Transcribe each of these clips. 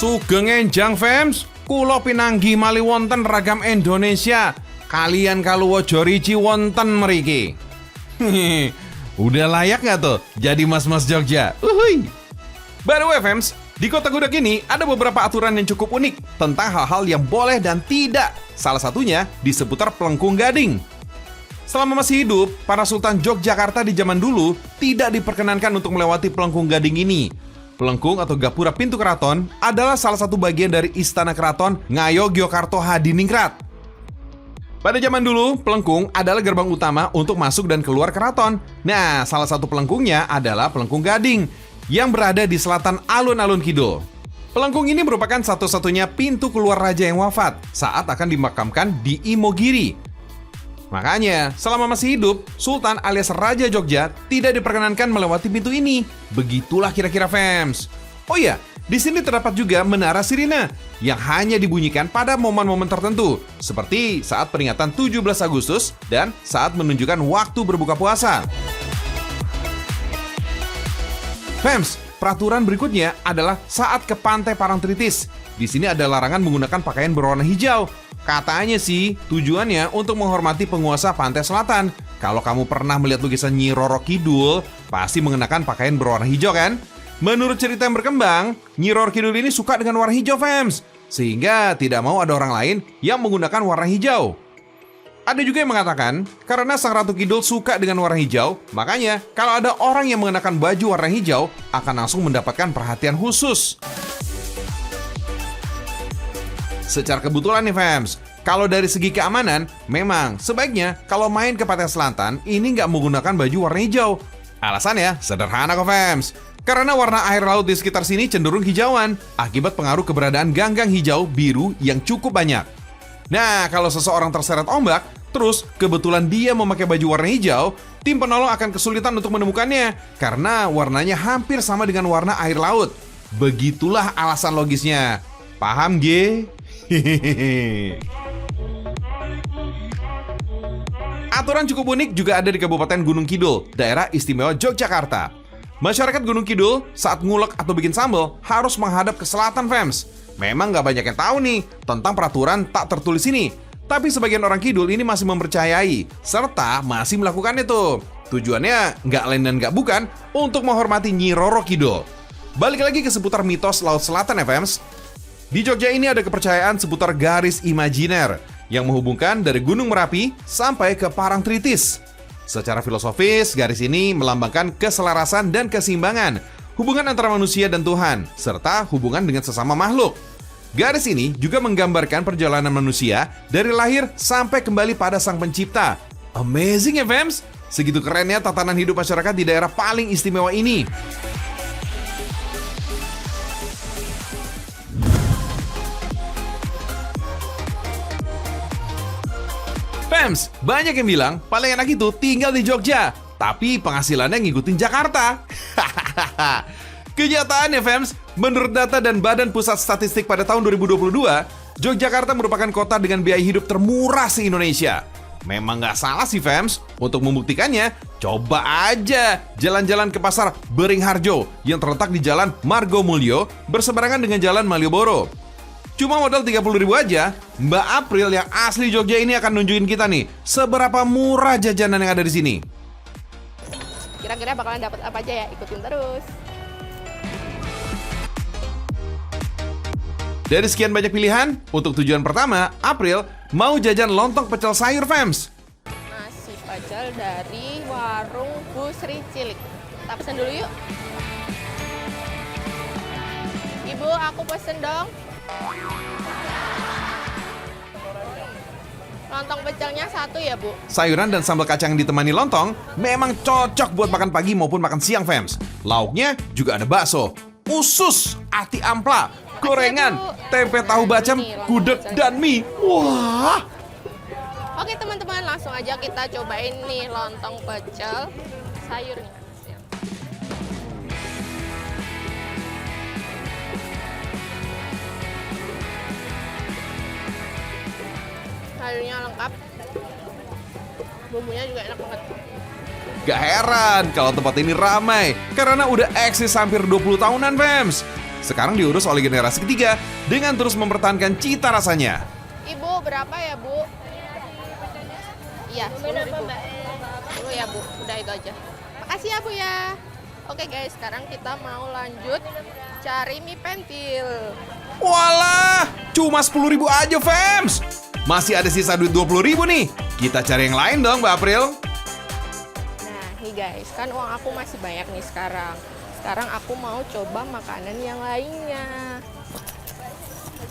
Sugeng enjang fams, kulo pinanggi mali wonten ragam Indonesia. Kalian kaluwo joriji wonten mriki. Udah layak nggak tuh jadi mas-mas Jogja? Uhuy. By the way fams, di kota Gudeg ini ada beberapa aturan yang cukup unik tentang hal-hal yang boleh dan tidak. Salah satunya di seputar Plengkung Gading. Selama masih hidup, para Sultan Yogyakarta di zaman dulu tidak diperkenankan untuk melewati Plengkung Gading ini. Plengkung atau gapura pintu keraton adalah salah satu bagian dari istana keraton Ngayogyakarta Hadiningrat. Pada zaman dulu, Plengkung adalah gerbang utama untuk masuk dan keluar keraton. Nah, salah satu pelengkungnya adalah Plengkung Gading yang berada di selatan alun-alun kidul. Plengkung ini merupakan satu-satunya pintu keluar raja yang wafat saat akan dimakamkan di Imogiri. Makanya, selama masih hidup, Sultan alias Raja Jogja tidak diperkenankan melewati pintu ini. Begitulah kira-kira fams. Oh iya, di sini terdapat juga menara sirine yang hanya dibunyikan pada momen-momen tertentu, seperti saat peringatan 17 Agustus dan saat menunjukkan waktu berbuka puasa. Fams, peraturan berikutnya adalah saat ke Pantai Parangtritis. Di sini ada larangan menggunakan pakaian berwarna hijau. Katanya sih, tujuannya untuk menghormati penguasa pantai selatan. Kalau kamu pernah melihat lukisan Nyi Roro Kidul, pasti mengenakan pakaian berwarna hijau kan? Menurut cerita yang berkembang, Nyi Roro Kidul ini suka dengan warna hijau fams, sehingga tidak mau ada orang lain yang menggunakan warna hijau. Ada juga yang mengatakan, karena Sang Ratu Kidul suka dengan warna hijau, makanya kalau ada orang yang mengenakan baju warna hijau, akan langsung mendapatkan perhatian khusus. Secara kebetulan nih fams, kalau dari segi keamanan, memang sebaiknya kalau main ke Pantai Selatan ini nggak menggunakan baju warna hijau. Alasannya sederhana kok fams, karena warna air laut di sekitar sini cenderung hijauan akibat pengaruh keberadaan ganggang hijau biru yang cukup banyak. Nah, kalau seseorang terseret ombak, terus kebetulan dia memakai baju warna hijau, tim penolong akan kesulitan untuk menemukannya karena warnanya hampir sama dengan warna air laut. Begitulah alasan logisnya. Paham ge? Aturan cukup unik juga ada di Kabupaten Gunung Kidul, daerah istimewa Yogyakarta. Masyarakat Gunung Kidul saat ngulek atau bikin sambal harus menghadap ke selatan fams. Memang nggak banyak yang tahu nih tentang peraturan tak tertulis ini. Tapi sebagian orang Kidul ini masih mempercayai, serta masih melakukan itu. Tujuannya nggak lain dan nggak bukan untuk menghormati Nyi Roro Kidul. Balik lagi ke seputar mitos Laut Selatan ya fams. Di Jogja ini ada kepercayaan seputar garis imajiner yang menghubungkan dari Gunung Merapi sampai ke Parangtritis. Secara filosofis, garis ini melambangkan keselarasan dan keseimbangan, hubungan antara manusia dan Tuhan, serta hubungan dengan sesama makhluk. Garis ini juga menggambarkan perjalanan manusia dari lahir sampai kembali pada Sang Pencipta. Amazing ya fams? Segitu kerennya tatanan hidup masyarakat di daerah paling istimewa ini. Fams, banyak yang bilang paling enak itu tinggal di Jogja, tapi penghasilannya ngikutin Jakarta. Kenyataannya fams, menurut data dan Badan Pusat Statistik pada tahun 2022, Yogyakarta merupakan kota dengan biaya hidup termurah se-Indonesia. Memang nggak salah sih fams, untuk membuktikannya, coba aja jalan-jalan ke pasar Beringharjo yang terletak di Jalan Margomulyo berseberangan dengan Jalan Malioboro. Cuma modal 30.000 aja, Mbak April yang asli Jogja ini akan nunjukin kita nih seberapa murah jajanan yang ada di sini. Kira-kira bakalan dapat apa aja ya? Ikutin terus. Dari sekian banyak pilihan, untuk tujuan pertama, April mau jajan lontong pecel sayur fams. Nasi pecel dari warung Bu Sri Cilik. Kita pesen dulu yuk. Ibu, aku pesen dong. Lontong pecelnya 1 ya, Bu? Sayuran dan sambal kacang yang ditemani lontong memang cocok buat makan pagi maupun makan siang fams. Lauknya juga ada bakso, usus, ati ampla, gorengan, tempe tahu bacem, gudeg, dan mie. Wah! Oke teman-teman, langsung aja kita cobain nih lontong pecel sayurnya. Sayurnya lengkap, bumbunya juga enak banget. Gak heran kalau tempat ini ramai karena udah eksis hampir 20 tahunan fams. sekarang diurus oleh generasi ketiga dengan terus mempertahankan cita rasanya. Ibu, berapa ya, Bu? Iya, 10.000. 10 ya, Bu. Udah itu aja. Makasih ya, Bu ya. Oke guys, sekarang kita mau lanjut cari mie pentil. Walah, cuma 10.000 aja, fams. Masih ada sisa duit 20.000 nih. Kita cari yang lain dong, Mbak April. Nah, nih guys, kan uang aku masih banyak nih sekarang. Sekarang aku mau coba makanan yang lainnya.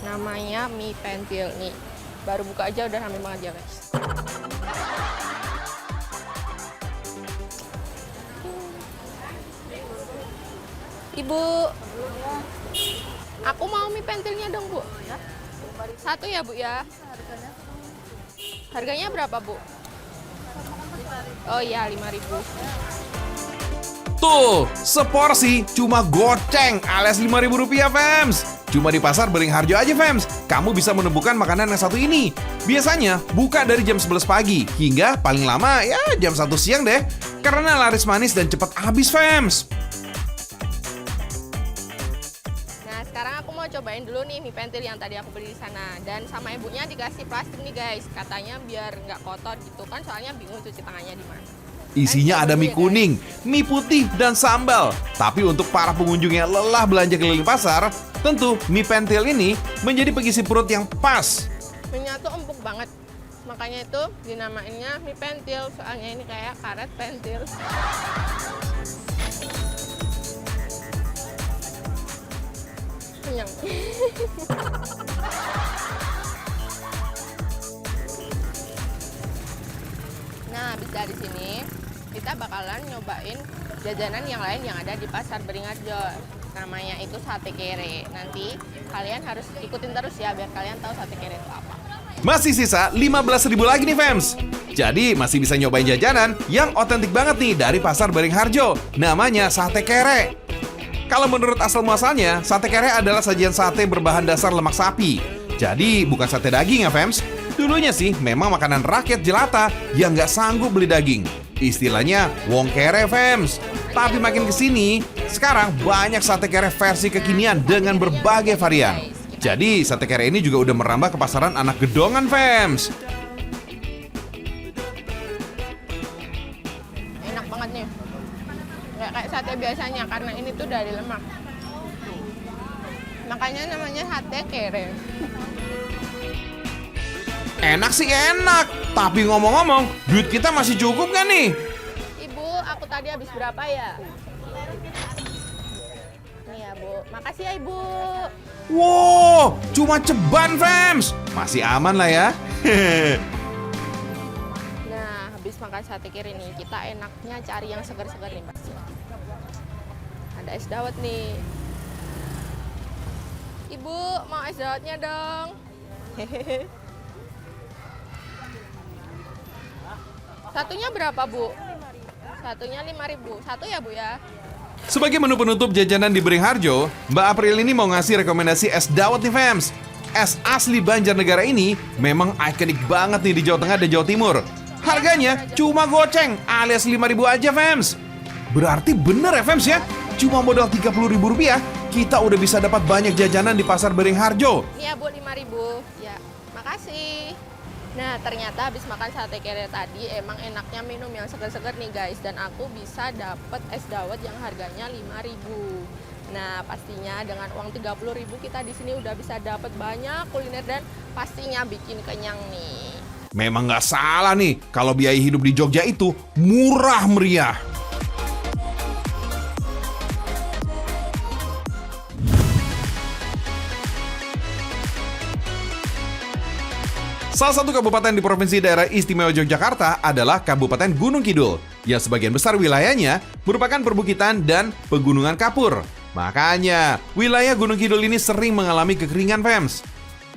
Namanya mie pentil nih. Baru buka aja udah rame banget ya guys. Ibu, aku mau mie pentilnya dong, Bu. Satu ya, Bu ya. Harganya berapa, Bu? Oh iya, 5.000. Tuh, seporsi cuma goceng alias Rp5.000, fams. Cuma di pasar Beringharjo aja, fams. Kamu bisa menemukan makanan yang satu ini. Biasanya buka dari jam 11 pagi hingga paling lama ya jam 1 siang deh. Karena laris manis dan cepat habis, fams. Nah, sekarang aku mau cobain dulu nih mie pentil yang tadi aku beli di sana. Dan sama ibunya dikasih plastik nih guys. Katanya biar nggak kotor gitu kan, soalnya bingung cuci tangannya di mana. Isinya ada mie kuning, mie putih, dan sambal. Tapi untuk para pengunjung yang lelah belanja keliling pasar, tentu mie pentil ini menjadi pengisi perut yang pas. Mie-nya tuh empuk banget. Makanya itu dinamainnya mie pentil. Soalnya ini kayak karet pentil. Kenyang. Nah, habis dari sini kita bakalan nyobain jajanan yang lain yang ada di pasar Beringharjo. Namanya itu sate kere. Nanti kalian harus ikutin terus ya biar kalian tahu sate kere itu apa. Masih sisa 15.000 lagi nih, fams. Jadi masih bisa nyobain jajanan yang otentik banget nih dari pasar Beringharjo. Namanya sate kere. Kalau menurut asal muasalnya, sate kere adalah sajian sate berbahan dasar lemak sapi. Jadi bukan sate daging ya, fams. Dulunya sih memang makanan rakyat jelata yang nggak sanggup beli daging. Istilahnya wong kere, fams. Tapi makin kesini, sekarang banyak sate kere versi kekinian dengan berbagai varian. Jadi sate kere ini juga udah merambah ke pasaran anak gedongan, fams. Enak banget nih. Nggak kayak sate biasanya karena ini tuh dari lemak. Makanya namanya sate kere. Enak sih enak, tapi ngomong-ngomong, duit kita masih cukup nggak nih? Ibu, aku tadi habis berapa ya? Nih ya, Bu. Makasih ya, Ibu. Wow, cuma ceban, fams. Masih aman lah ya. Nah, habis makan sate kere nih, kita enaknya cari yang segar-segar nih, Mbak. Ada es dawet nih. Ibu, mau es dawetnya dong. Hehehe. Satunya berapa, Bu? Satunya 5.000. Satu ya, Bu ya? Sebagai menu penutup jajanan di Beringharjo, Mbak April ini mau ngasih rekomendasi es dawet nih, fams. Es asli Banjarnegara ini memang ikonik banget nih di Jawa Tengah dan Jawa Timur. Harganya cuma goceng alias 5.000 aja, fams. Berarti bener ya, fams ya? Cuma modal Rp30.000, kita udah bisa dapat banyak jajanan di pasar Beringharjo. Ini ya, Bu, 5.000. Ya, makasih. Nah, ternyata habis makan sate kere tadi emang enaknya minum yang segar-segar nih guys. Dan aku bisa dapet es dawet yang harganya 5.000. Nah, pastinya dengan uang 30.000 kita di sini udah bisa dapet banyak kuliner dan pastinya bikin kenyang nih. Memang nggak salah nih kalau biaya hidup di Jogja itu murah meriah. Salah satu kabupaten di Provinsi Daerah Istimewa Yogyakarta adalah Kabupaten Gunung Kidul, yang sebagian besar wilayahnya merupakan perbukitan dan pegunungan kapur. Makanya, wilayah Gunung Kidul ini sering mengalami kekeringan, fams.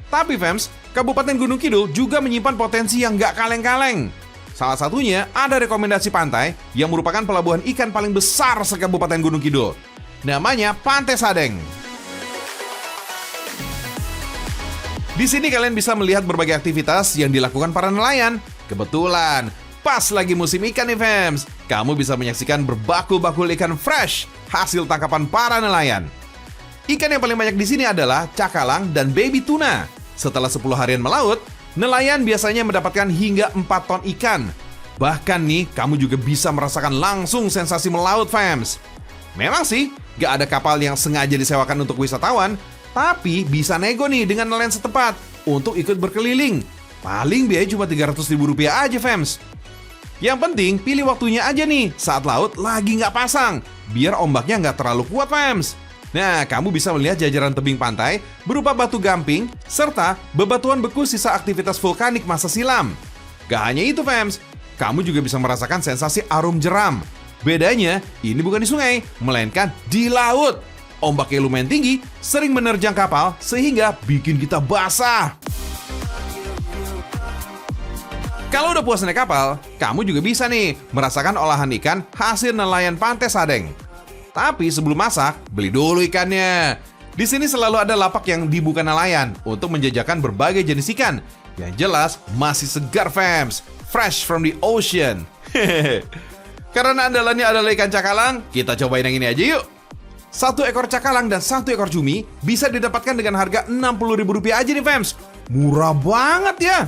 Tapi, fams, Kabupaten Gunung Kidul juga menyimpan potensi yang nggak kaleng-kaleng. Salah satunya ada rekomendasi pantai yang merupakan pelabuhan ikan paling besar se-Kabupaten Gunung Kidul. Namanya Pantai Sadeng. Di sini kalian bisa melihat berbagai aktivitas yang dilakukan para nelayan. Kebetulan, pas lagi musim ikan nih, fams. Kamu bisa menyaksikan berbakul-bakul ikan fresh hasil tangkapan para nelayan. Ikan yang paling banyak di sini adalah cakalang dan baby tuna. Setelah 10 harian melaut, nelayan biasanya mendapatkan hingga 4 ton ikan. Bahkan nih, kamu juga bisa merasakan langsung sensasi melaut, fams. Memang sih, gak ada kapal yang sengaja disewakan untuk wisatawan, tapi bisa nego nih dengan nelayan setempat untuk ikut berkeliling. Paling biaya cuma Rp300.000 aja, fams. Yang penting, pilih waktunya aja nih saat laut lagi nggak pasang, biar ombaknya nggak terlalu kuat, fams. Nah, kamu bisa melihat jajaran tebing pantai berupa batu gamping, serta bebatuan beku sisa aktivitas vulkanik masa silam. Gak hanya itu, fams, kamu juga bisa merasakan sensasi arum jeram. Bedanya, ini bukan di sungai, melainkan di laut. Ombaknya lumayan tinggi, sering menerjang kapal, sehingga bikin kita basah. Kalau udah puas naik kapal, kamu juga bisa nih merasakan olahan ikan hasil nelayan Pantai Sadeng. Tapi sebelum masak, beli dulu ikannya. Di sini selalu ada lapak yang dibuka nelayan untuk menjajakan berbagai jenis ikan. Yang jelas masih segar, fams. Fresh from the ocean. Karena andalannya adalah ikan cakalang, kita cobain yang ini aja yuk. 1 ekor cakalang dan 1 ekor cumi bisa didapatkan dengan harga Rp60.000 aja nih, fams. Murah banget ya.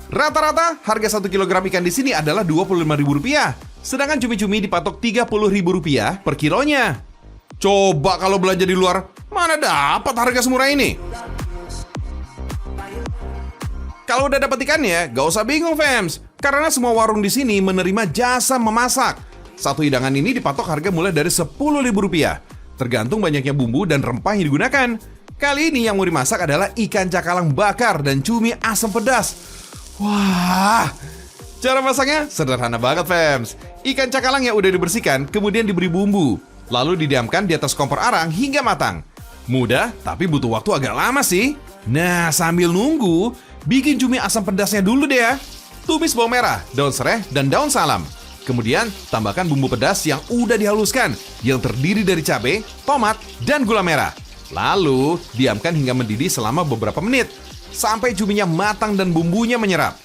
Rata-rata harga 1 kilogram ikan di sini adalah Rp25.000. Sedangkan cumi-cumi dipatok Rp30.000 per kilonya. Coba kalau belanja di luar, mana dapat harga semurah ini? Kalau udah dapat ikannya, gak usah bingung, fams. Karena semua warung di sini menerima jasa memasak. 1 hidangan ini dipatok harga mulai dari Rp10.000. Tergantung banyaknya bumbu dan rempah yang digunakan. Kali ini yang mau dimasak adalah ikan cakalang bakar dan cumi asam pedas. Wah, cara masaknya sederhana banget, fams. Ikan cakalang yang udah dibersihkan kemudian diberi bumbu, lalu didiamkan di atas kompor arang hingga matang. Mudah, tapi butuh waktu agak lama sih. Nah, sambil nunggu, bikin cumi asam pedasnya dulu deh ya. Tumis bawang merah, daun serai, dan daun salam. Kemudian, tambahkan bumbu pedas yang udah dihaluskan, yang terdiri dari cabai, tomat, dan gula merah. Lalu, diamkan hingga mendidih selama beberapa menit, sampai cuminya matang dan bumbunya menyerap.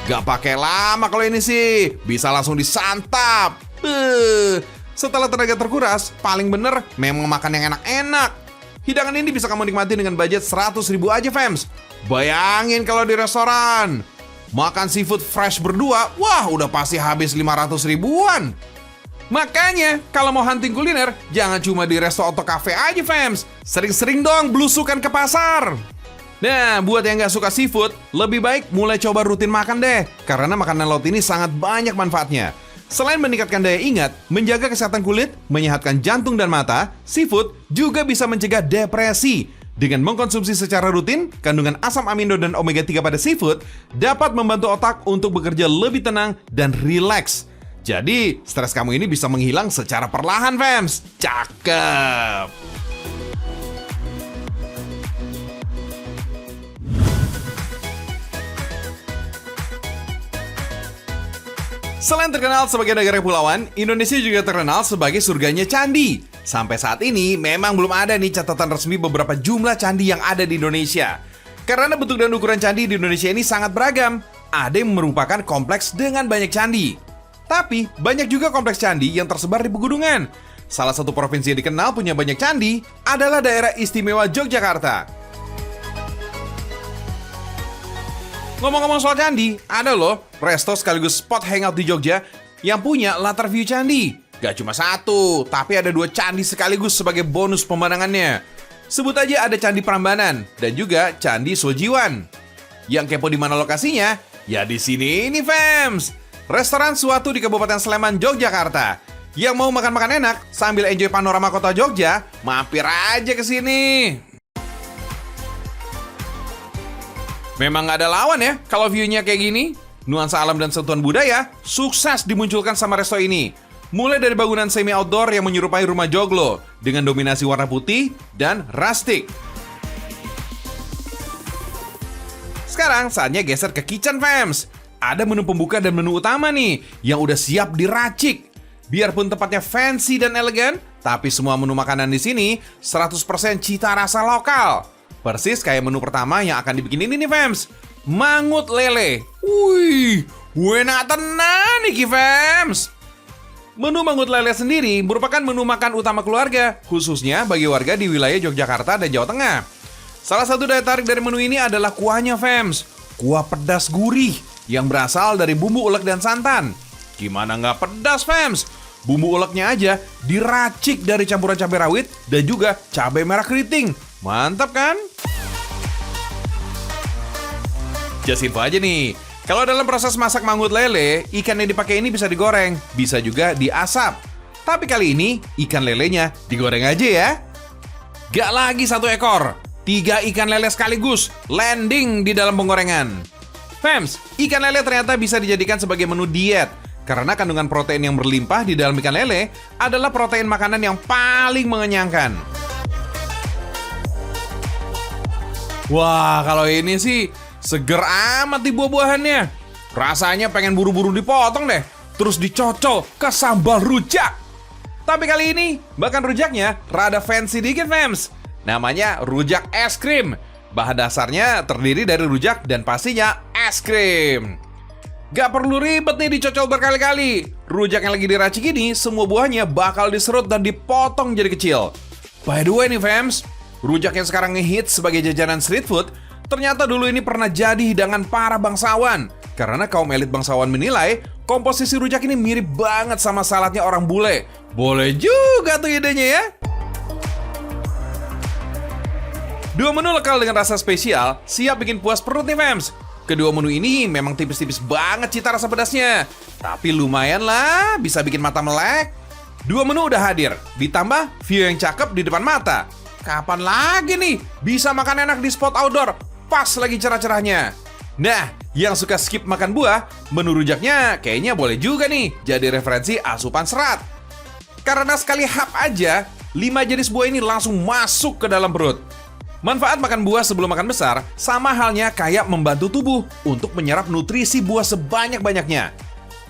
Gak pakai lama kalau ini sih, bisa langsung disantap. Setelah tenaga terkuras, paling bener memang makan yang enak-enak. Hidangan ini bisa kamu nikmati dengan budget Rp100.000 aja, fams. Bayangin kalau di restoran makan seafood fresh berdua, wah udah pasti habis 500 ribuan. Makanya, kalau mau hunting kuliner, jangan cuma di resto atau cafe aja, fams. Sering-sering dong belusukan ke pasar. Nah, buat yang nggak suka seafood, lebih baik mulai coba rutin makan deh. Karena makanan laut ini sangat banyak manfaatnya. Selain meningkatkan daya ingat, menjaga kesehatan kulit, menyehatkan jantung dan mata, seafood juga bisa mencegah depresi. Dengan mengkonsumsi secara rutin, kandungan asam amino dan omega 3 pada seafood dapat membantu otak untuk bekerja lebih tenang dan rileks. Jadi, stres kamu ini bisa menghilang secara perlahan, fams. Cakep! Selain terkenal sebagai negara kepulauan, Indonesia juga terkenal sebagai surganya candi. Sampai saat ini memang belum ada nih catatan resmi beberapa jumlah candi yang ada di Indonesia. Karena bentuk dan ukuran candi di Indonesia ini sangat beragam. Ada yang merupakan kompleks dengan banyak candi. Tapi banyak juga kompleks candi yang tersebar di pegunungan. Salah satu provinsi yang dikenal punya banyak candi adalah daerah istimewa Yogyakarta. Ngomong-ngomong soal candi, ada loh resto sekaligus spot hangout di Jogja yang punya latar view candi. Gak cuma 1, tapi ada 2 candi sekaligus sebagai bonus pemandangannya. Sebut aja ada Candi Prambanan dan juga Candi Sojiwan. Yang kepo di mana lokasinya? Ya di sini nih, fams. Restoran Suatu di Kabupaten Sleman, Yogyakarta. Yang mau makan-makan enak sambil enjoy panorama kota Jogja, mampir aja ke sini. Memang gak ada lawan ya kalau view-nya kayak gini. Nuansa alam dan sentuhan budaya sukses dimunculkan sama resto ini. Mulai dari bangunan semi outdoor yang menyerupai rumah joglo dengan dominasi warna putih dan rustic. Sekarang saatnya geser ke kitchen, fams. Ada menu pembuka dan menu utama nih yang udah siap diracik. Biarpun tempatnya fancy dan elegan, tapi semua menu makanan di sini 100% cita rasa lokal. Persis kayak menu pertama yang akan dibikin ini nih, fams. Mangut lele. Wih, enak tenan nih, fams. Menu mangut lele sendiri merupakan menu makan utama keluarga, khususnya bagi warga di wilayah Yogyakarta dan Jawa Tengah. Salah satu daya tarik dari menu ini adalah kuahnya, fams. Kuah pedas gurih yang berasal dari bumbu ulek dan santan. Gimana nggak pedas, fams? Bumbu uleknya aja diracik dari campuran cabai rawit dan juga cabai merah keriting. Mantap kan? Just info aja nih. Kalau dalam proses masak mangut lele, ikan yang dipakai ini bisa digoreng, bisa juga diasap. Tapi kali ini, ikan lelenya digoreng aja ya. Gak lagi 1 ekor, 3 ikan lele sekaligus landing di dalam penggorengan. Fams, ikan lele ternyata bisa dijadikan sebagai menu diet. Karena kandungan protein yang berlimpah di dalam ikan lele adalah protein makanan yang paling mengenyangkan. Wah, kalau ini sih seger amat di buah-buahannya. Rasanya pengen buru-buru dipotong deh, terus dicocol ke sambal rujak. Tapi kali ini, bahkan rujaknya rada fancy dikit, fams. Namanya rujak es krim. Bahan dasarnya terdiri dari rujak dan pastinya es krim. Gak perlu ribet nih dicocol berkali-kali. Rujak yang lagi diracik ini, semua buahnya bakal diserut dan dipotong jadi kecil. By the way nih, fams, rujak yang sekarang ngehits sebagai jajanan street food ternyata dulu ini pernah jadi hidangan para bangsawan. Karena kaum elit bangsawan menilai komposisi rujak ini mirip banget sama saladnya orang bule. Boleh juga tuh idenya ya. Dua menu lokal dengan rasa spesial siap bikin puas perut nih, fams. Kedua menu ini memang tipis-tipis banget cita rasa pedasnya. Tapi lumayan lah, bisa bikin mata melek. Dua menu udah hadir, ditambah view yang cakep di depan mata. Kapan lagi nih bisa makan enak di spot outdoor? Pas lagi cerah-cerahnya. Nah, yang suka skip makan buah, menu rujaknya kayaknya boleh juga nih jadi referensi asupan serat. Karena sekali hap aja, 5 jenis buah ini langsung masuk ke dalam perut. Manfaat makan buah sebelum makan besar sama halnya kayak membantu tubuh untuk menyerap nutrisi buah sebanyak-banyaknya.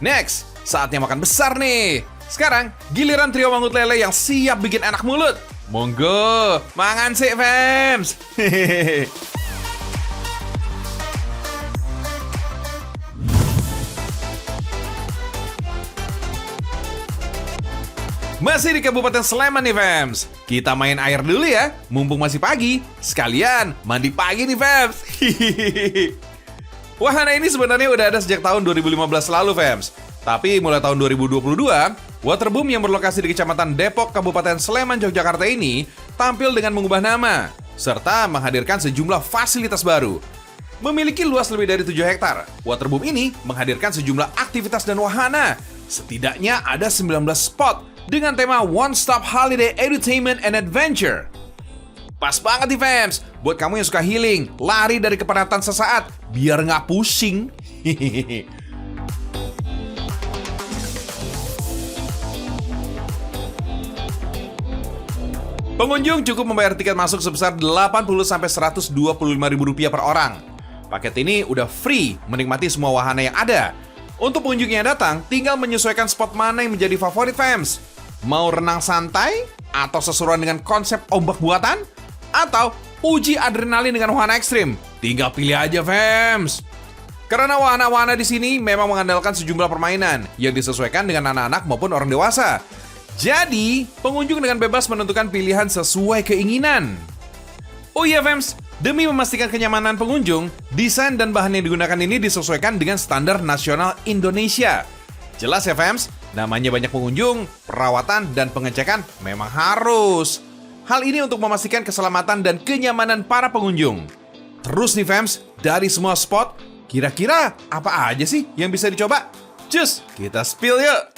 Next, saatnya makan besar nih. Sekarang, giliran trio mangut lele yang siap bikin enak mulut. Monggo, mangan sih, fams. Hehehe. Masih di Kabupaten Sleman nih, fams. Kita main air dulu ya, mumpung masih pagi. Sekalian mandi pagi nih, fams. Wahana ini sebenarnya udah ada sejak tahun 2015 lalu, fams. Tapi mulai tahun 2022, Waterboom yang berlokasi di Kecamatan Depok, Kabupaten Sleman, Yogyakarta ini tampil dengan mengubah nama, serta menghadirkan sejumlah fasilitas baru. Memiliki luas lebih dari 7 hektar, Waterboom ini menghadirkan sejumlah aktivitas dan wahana. Setidaknya ada 19 spot dengan tema One Stop Holiday Entertainment and Adventure. Pas banget nih, fams, buat kamu yang suka healing, lari dari kepenatan sesaat, biar nggak pusing. Pengunjung cukup membayar tiket masuk sebesar Rp80-125.000 per orang. Paket ini udah free menikmati semua wahana yang ada. Untuk pengunjung yang datang, tinggal menyesuaikan spot mana yang menjadi favorit, fams. Mau renang santai? Atau seseruan dengan konsep ombak buatan? Atau uji adrenalin dengan wahana ekstrim? Tinggal pilih aja, fams. Karena wahana-wahana di sini memang mengandalkan sejumlah permainan yang disesuaikan dengan anak-anak maupun orang dewasa. Jadi, pengunjung dengan bebas menentukan pilihan sesuai keinginan. Oh iya, fams, demi memastikan kenyamanan pengunjung, desain dan bahan yang digunakan ini disesuaikan dengan standar nasional Indonesia. Jelas ya, fams, namanya banyak pengunjung, perawatan dan pengecekan memang harus. Hal ini untuk memastikan keselamatan dan kenyamanan para pengunjung. Terus nih, fams, dari semua spot, kira-kira apa aja sih yang bisa dicoba? Cus, kita spill yuk!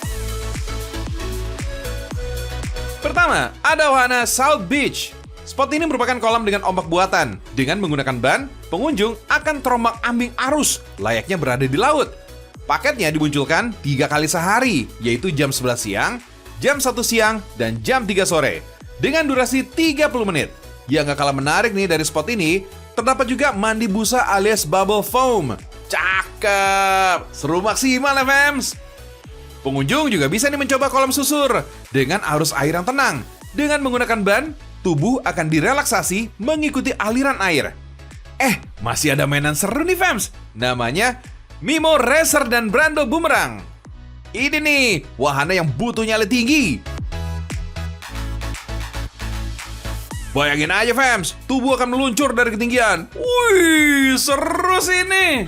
Pertama, ada wahana South Beach. Spot ini merupakan kolam dengan ombak buatan. Dengan menggunakan ban, pengunjung akan terombang-ambing arus, layaknya berada di laut. Paketnya dimunculkan 3 kali sehari, yaitu jam 11 siang, jam 1 siang, dan jam 3 sore. Dengan durasi 30 menit. Yang gak kalah menarik nih dari spot ini, terdapat juga mandi busa alias bubble foam. Cakep! Seru maksimal ya, fams! Pengunjung juga bisa nih mencoba kolam susur dengan arus air yang tenang. Dengan menggunakan ban, tubuh akan direlaksasi mengikuti aliran air. Masih ada mainan seru nih, fams. Namanya Mimo Racer dan Brando Boomerang. Ini nih, wahana yang butuh nyali tinggi. Bayangin aja fams, tubuh akan meluncur dari ketinggian. Wih, seru sih ini.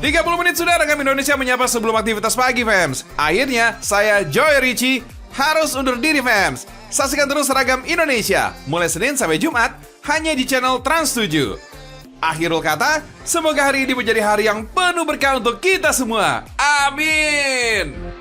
"30 menit sudah Ragam Indonesia menyapa sebelum aktivitas pagi, fams. Akhirnya, saya Joy Ricci harus undur diri, fams. Saksikan terus Ragam Indonesia, mulai Senin sampai Jumat, hanya di channel Trans 7. Akhirul kata, semoga hari ini menjadi hari yang penuh berkah untuk kita semua. Amin.